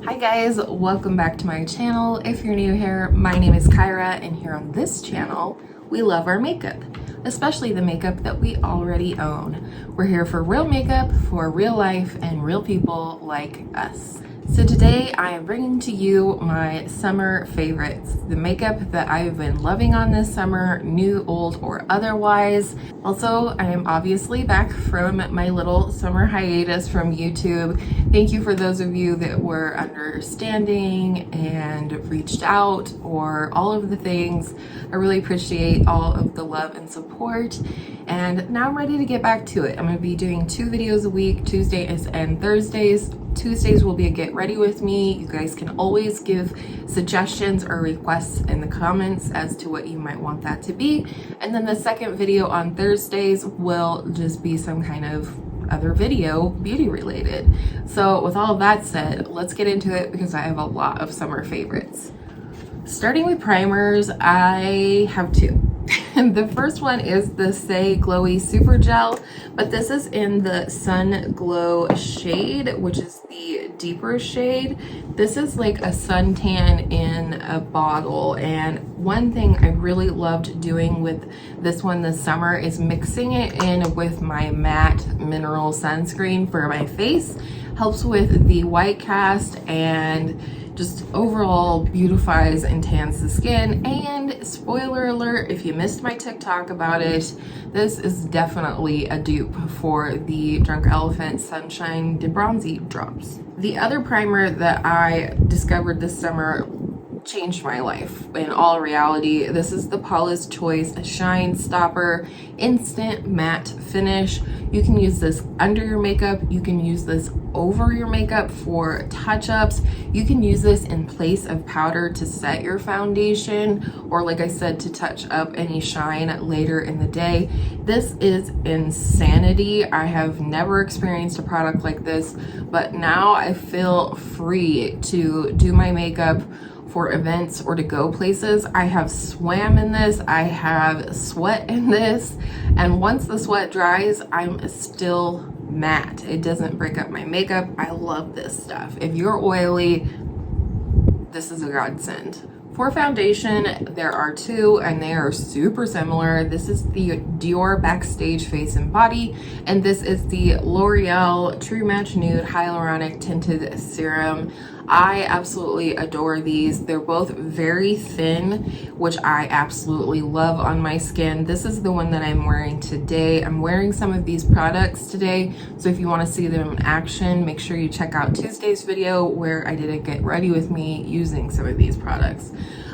Hi guys, welcome back to my channel. If you're new here, my name is Kyra, and here on this channel, we love our makeup, especially the makeup that we already own. We're here for real makeup, for real life, and real people like us. So today I am bringing to you my summer favorites, the makeup that I've been loving on this summer, new, old, or otherwise. Also, I am obviously back from my little summer hiatus from YouTube. Thank you for those of you that were understanding and reached out, or all of the things. I really appreciate all of the love and support. And now I'm ready to get back to it. I'm going to be doing 2 videos a week, Tuesdays and Thursdays. Tuesdays will be a get ready with me. You guys can always give suggestions or requests in the comments as to what you might want that to be. And then the second video on Thursdays will just be some kind of other video, beauty related. So with all of that said, let's get into it because I have a lot of summer favorites. Starting with primers, I have 2. The first one is the Saie Glowy Super Gel, but this is in the Sunglow shade, which is the deeper shade. This is like a suntan in a bottle, and one thing I really loved doing with this one this summer is mixing it in with my matte mineral sunscreen for my face. Helps with the white cast and just overall beautifies and tans the skin. And spoiler alert, if you missed my TikTok about it, this is definitely a dupe for the Drunk Elephant Sunshine De Bronzy drops. The other primer that I discovered this summer changed my life in all reality. This is the Paula's Choice Shine Stopper Instant Matte Finish. You can use this under your makeup, you can use this over your makeup for touch-ups, you can use this in place of powder to set your foundation, or like I said, to touch up any shine later in the day. This is insanity. I have never experienced a product like this, but now I feel free to do my makeup for events or to go places. I have swam in this, I have sweat in this, and once the sweat dries, I'm still matte. It doesn't break up my makeup. I love this stuff. If you're oily, this is a godsend. For foundation, there are 2 and they are super similar. This is the Dior Backstage Face and Body, and this is the L'Oreal True Match Nude Hyaluronic Tinted Serum. I absolutely adore these. They're both very thin, which I absolutely love on my skin. This is the one that I'm wearing today. I'm wearing some of these products today, so if you want to see them in action, make sure you check out Tuesday's video where I did a get ready with me using some of these products.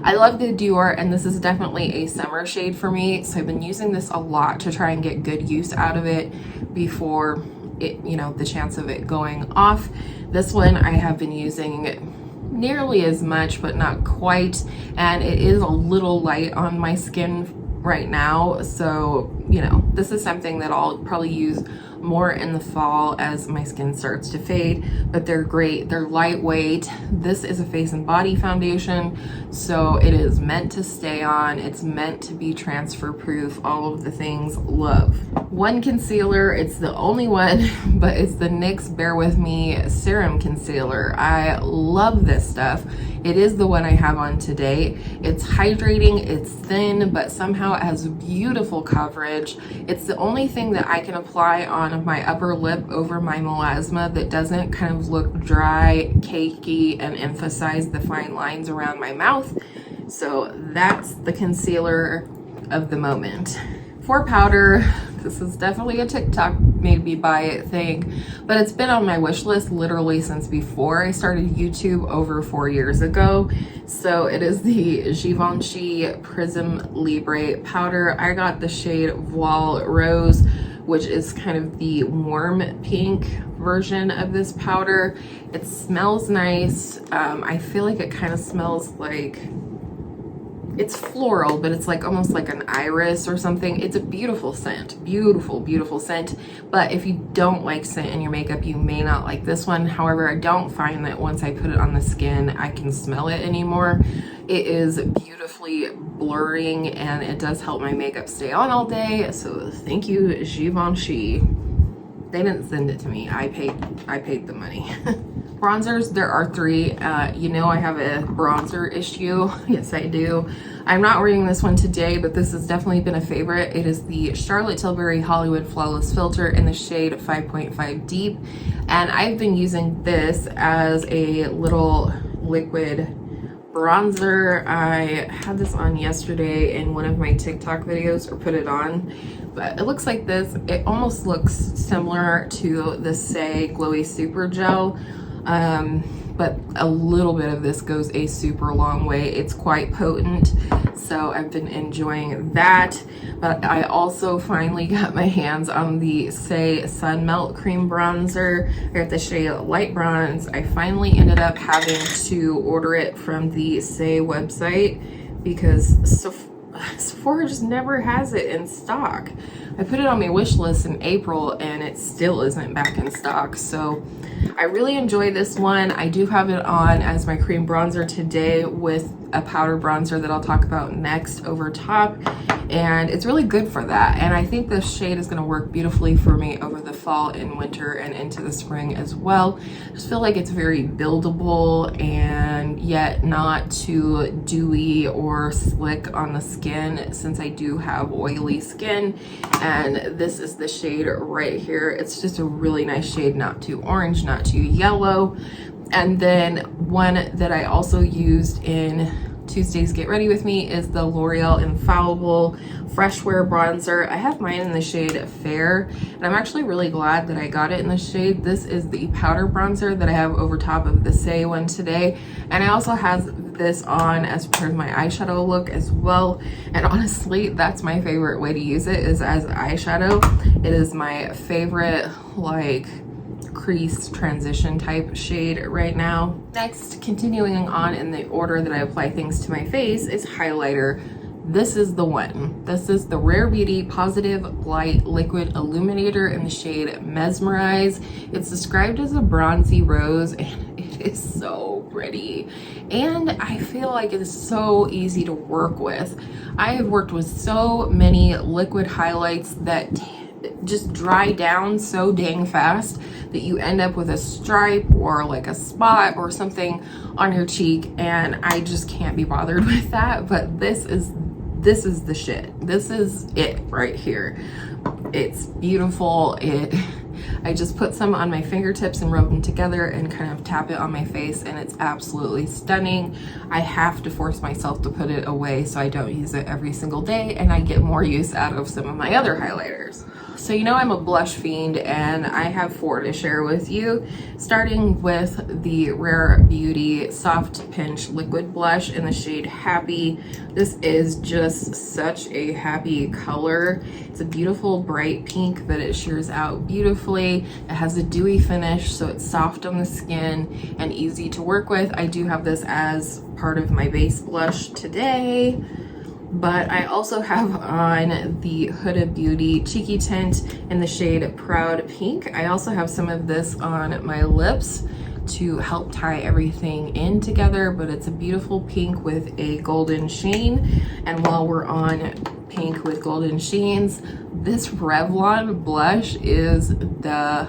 I love the Dior, and this is definitely a summer shade for me, so I've been using this a lot to try and get good use out of it before it, you know, the chance of it going off. This one I have been using nearly as much, but not quite, and it is a little light on my skin right now, so you know, this is something that I'll probably use more in the fall as my skin starts to fade. But they're great, they're lightweight. This is a face and body foundation, so it is meant to stay on, it's meant to be transfer proof, all of the things. Love. One concealer, it's the only one, but it's the NYX Bare With Me Serum Concealer. I love this stuff. It is the one I have on today. It's hydrating, it's thin, but somehow it has beautiful coverage. It's the only thing that I can apply on my upper lip over my melasma that doesn't kind of look dry, cakey, and emphasize the fine lines around my mouth. So that's the concealer of the moment. For powder, this is definitely a TikTok made me buy it thing, but it's been on my wish list literally since before I started YouTube over 4 years ago. So it is the Givenchy Prism Libre powder. I got the shade Voile Rose, which is kind of the warm pink version of this powder. It smells nice. I feel like it kind of smells like, it's floral, but it's like almost like an iris or something. It's a beautiful scent, beautiful, beautiful scent. But if you don't like scent in your makeup, you may not like this one. However, I don't find that once I put it on the skin, I can smell it anymore. It is beautifully blurring, and it does help my makeup stay on all day. So thank you, Givenchy. They didn't send it to me. I paid the money. Bronzers, there are three. You know I have a bronzer issue. Yes, I do. I'm not wearing this one today, but this has definitely been a favorite. It is the Charlotte Tilbury Hollywood Flawless Filter in the shade 5.5 Deep. And I've been using this as a little liquid bronzer. I had this on yesterday in one of my TikTok videos, or put it on, but it looks like this. It almost looks similar to the Saie Glowy Super Gel, but a little bit of this goes a super long way. It's quite potent, so I've been enjoying that. But I also finally got my hands on the Saie Sun Melt Cream Bronzer. I got the shade Light Bronze. I finally ended up having to order it from the Saie website because Sephora just never has it in stock. I put it on my wish list in April and it still isn't back in stock. So I really enjoy this one. I do have it on as my cream bronzer today with a powder bronzer that I'll talk about next over top, and it's really good for that. And I think this shade is going to work beautifully for me over the fall and winter and into the spring as well. I just feel like it's very buildable and yet not too dewy or slick on the skin, since I do have oily skin. And this is the shade right here. It's just a really nice shade, not too orange, not too yellow. And then one that I also used in Tuesday's Get Ready With Me is the L'Oreal Infallible Fresh Wear Bronzer. I have mine in the shade Fair, and I'm actually really glad that I got it in the shade. This is the powder bronzer that I have over top of the Saie one today. And I also have this on as part of my eyeshadow look as well. And honestly, that's my favorite way to use it, is as eyeshadow. It is my favorite, like, crease transition type shade right now. Next, continuing on in the order that I apply things to my face, is highlighter. This is the one. This is the Rare Beauty Positive Light Liquid Illuminator in the shade Mesmerize. It's described as a bronzy rose, and it is so pretty. And I feel like it is so easy to work with. I have worked with so many liquid highlights that just dry down so dang fast that you end up with a stripe or like a spot or something on your cheek, and I just can't be bothered with that. But this is the shit. This is it right here. It's beautiful. I just put some on my fingertips and rub them together and kind of tap it on my face, and it's absolutely stunning. I have to force myself to put it away so I don't use it every single day, and I get more use out of some of my other highlighters. So you know I'm a blush fiend, and I have 4 to share with you, starting with the Rare Beauty Soft Pinch Liquid Blush in the shade Happy. This is just such a happy color. It's a beautiful bright pink, but it shears out beautifully. It has a dewy finish, so it's soft on the skin and easy to work with. I do have this as part of my base blush today. But I also have on the Huda Beauty Cheeky Tint in the shade Proud Pink. I also have some of this on my lips to help tie everything in together, but it's a beautiful pink with a golden sheen. And while we're on pink with golden sheens, this Revlon blush is the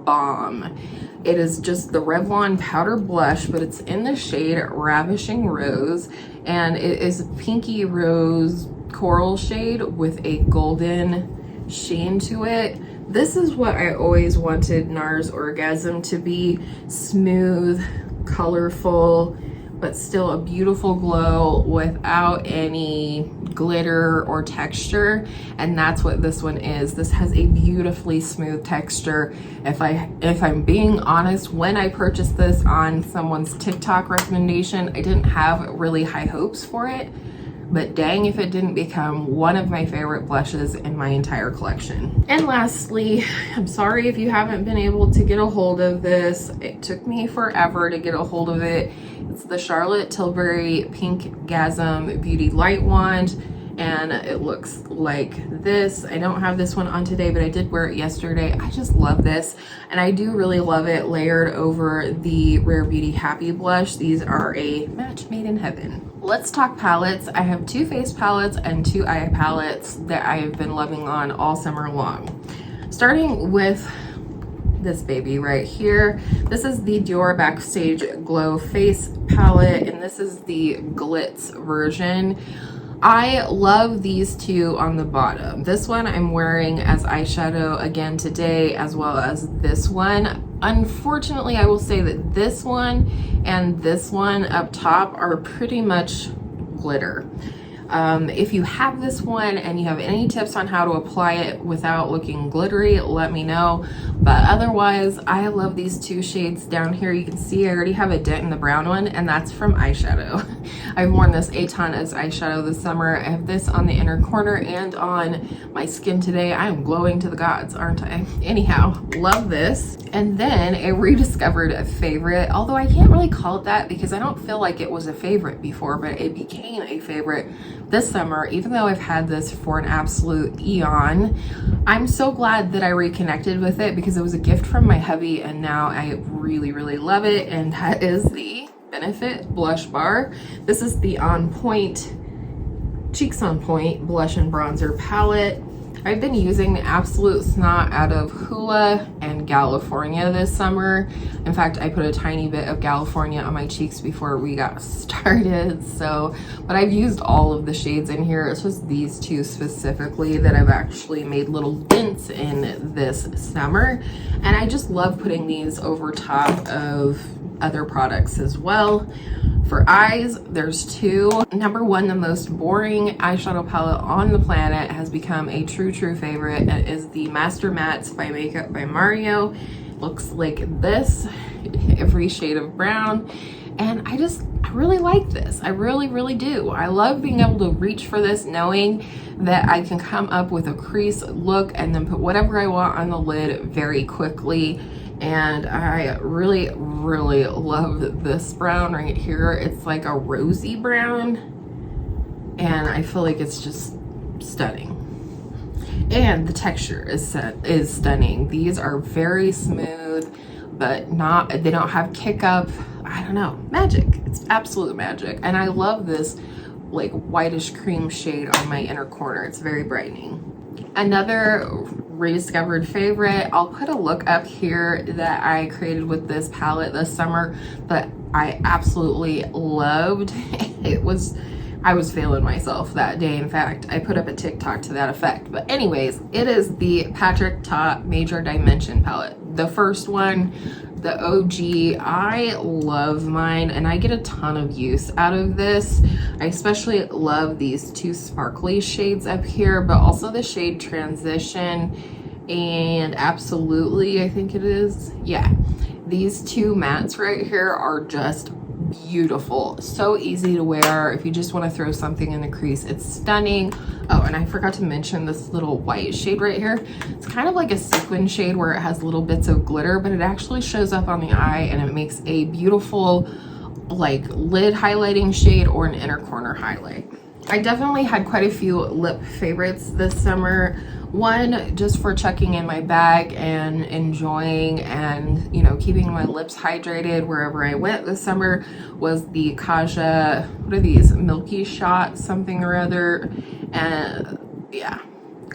bomb. It is just the Revlon powder blush, but it's in the shade Ravishing Rose, and it is a pinky rose coral shade with a golden sheen to it. This is what I always wanted NARS Orgasm to be: smooth, colorful, but still a beautiful glow without any glitter or texture. And that's what this one is. This has a beautifully smooth texture. If I'm being honest, when I purchased this on someone's TikTok recommendation, I didn't have really high hopes for it, but dang if it didn't become one of my favorite blushes in my entire collection. And lastly, I'm sorry if you haven't been able to get a hold of this. It took me forever to get a hold of it. It's the Charlotte Tilbury Pinkgasm Beauty Light Wand, and it looks like this. I don't have this one on today, but I did wear it yesterday. I just love this, and I do really love it layered over the Rare Beauty Happy Blush. These are a match made in heaven. Let's talk palettes. I have 2 face palettes and 2 eye palettes that I have been loving on all summer long. Starting with this baby right here. This is the Dior Backstage Glow Face Palette, and this is the Glitz version. I love these two on the bottom. This one I'm wearing as eyeshadow again today, as well as this one. Unfortunately, I will say that this one and this one up top are pretty much glitter. If you have this one and you have any tips on how to apply it without looking glittery, let me know. But otherwise, I love these two shades down here. You can see I already have a dent in the brown one, and that's from eyeshadow. I've worn this a ton as eyeshadow this summer. I have this on the inner corner and on my skin today. I am glowing to the gods, aren't I? Anyhow, love this. And then a rediscovered favorite, although I can't really call it that because I don't feel like it was a favorite before, but it became a favorite this summer, even though I've had this for an absolute eon. I'm so glad that I reconnected with it because it was a gift from my hubby, and now I really, really love it. And that is the Benefit Blush Bar. This is the On Point, Cheeks on Point Blush and Bronzer Palette. I've been using the absolute snot out of Huda and California this summer. In fact, I put a tiny bit of California on my cheeks before we got started. But I've used all of the shades in here. It's just these two specifically that I've actually made little dents in this summer. And I just love putting these over top of other products as well. For eyes, there's two. Number one, the most boring eyeshadow palette on the planet has become a true favorite. It is the Master Mattes by Makeup by Mario. Looks like this, every shade of brown. And I really like this. I really do. I love being able to reach for this, knowing that I can come up with a crease look and then put whatever I want on the lid very quickly. And I really love this brown right here. It's like a rosy brown, and I feel like it's just stunning. And the texture is stunning. These are very smooth, but they don't have kick up. I don't know, magic. It's absolute magic. And I love this like whitish cream shade on my inner corner. It's very brightening. Another rediscovered favorite, I'll put a look up here that I created with this palette this summer that I absolutely loved. I was feeling myself that day. In fact, I put up a TikTok to that effect. But anyways, it is the Patrick Ta Major Dimension palette. The first one, the OG. I love mine, and I get a ton of use out of this. I especially love these two sparkly shades up here, but also the shade Transition and Absolutely, I think it is. Yeah, these two mattes right here are just beautiful. So easy to wear if you just want to throw something in the crease. It's stunning. Oh, and I forgot to mention this little white shade right here. It's kind of like a sequin shade where it has little bits of glitter, but it actually shows up on the eye and it makes a beautiful like lid highlighting shade or an inner corner highlight. I definitely had quite a few lip favorites this summer. One, just for checking in my bag and enjoying and, you know, keeping my lips hydrated wherever I went this summer, was the Kaja, what are these, Milky Shot something or other. And yeah,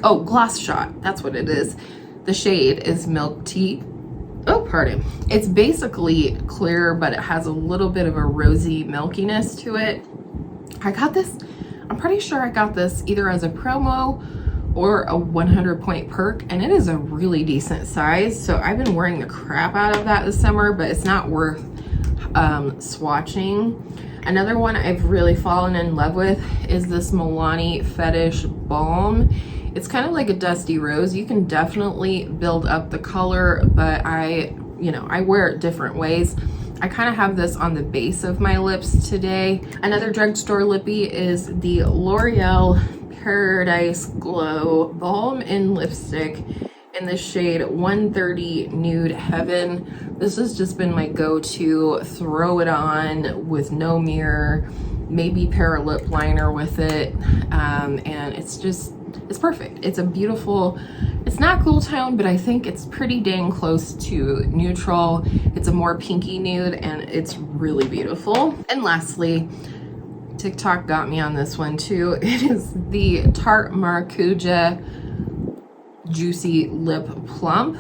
oh, Gloss Shot, that's what it is. The shade is Milk Tea. Oh, pardon. It's basically clear, but it has a little bit of a rosy milkiness to it. I got this, I'm pretty sure I got this either as a promo or a 100 point perk, and it is a really decent size. So I've been wearing the crap out of that this summer, but it's not worth swatching. Another one I've really fallen in love with is this Milani Fetish Balm. It's kind of like a dusty rose. You can definitely build up the color, but I wear it different ways. I kind of have this on the base of my lips today. Another drugstore lippy is the L'Oreal Paradise Glow Balm in Lipstick in the shade 130 Nude Heaven. This has just been my go-to. Throw it on with no mirror, maybe pair a lip liner with it, and it's perfect. It's a beautiful, it's not cool tone, but I think it's pretty dang close to neutral. It's a more pinky nude, and it's really beautiful. And lastly, TikTok got me on this one too. It is the Tarte Maracuja Juicy Lip Plump.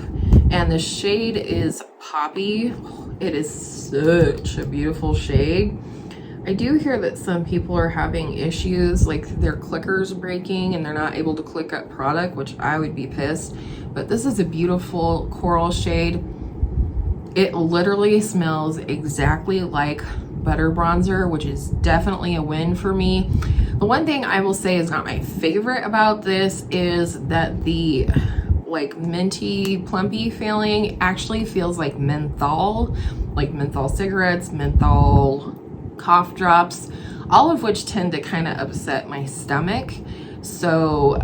and the shade is Poppy. It is such a beautiful shade. I do hear that some people are having issues, like their clicker's breaking and they're not able to click up product, which I would be pissed. But this is a beautiful coral shade. It literally smells exactly like butter bronzer, which is definitely a win for me. The one thing I will say is not my favorite about this is that the like minty plumpy feeling actually feels like menthol cigarettes, menthol cough drops, all of which tend to kind of upset my stomach. So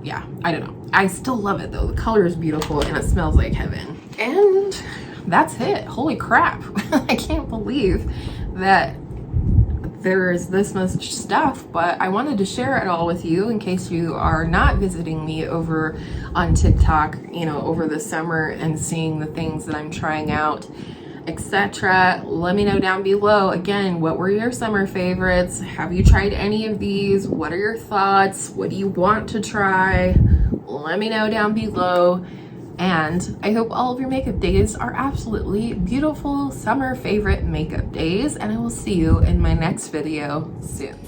yeah, I don't know. I still love it though. The color is beautiful and it smells like heaven. And that's it. Holy crap. I can't believe that there's this much stuff, but I wanted to share it all with you in case you are not visiting me over on TikTok, you know, over the summer and seeing the things that I'm trying out, etc. Let me know down below. Again, what were your summer favorites? Have you tried any of these? What are your thoughts? What do you want to try? Let me know down below. And I hope all of your makeup days are absolutely beautiful summer favorite makeup days, and I will see you in my next video soon.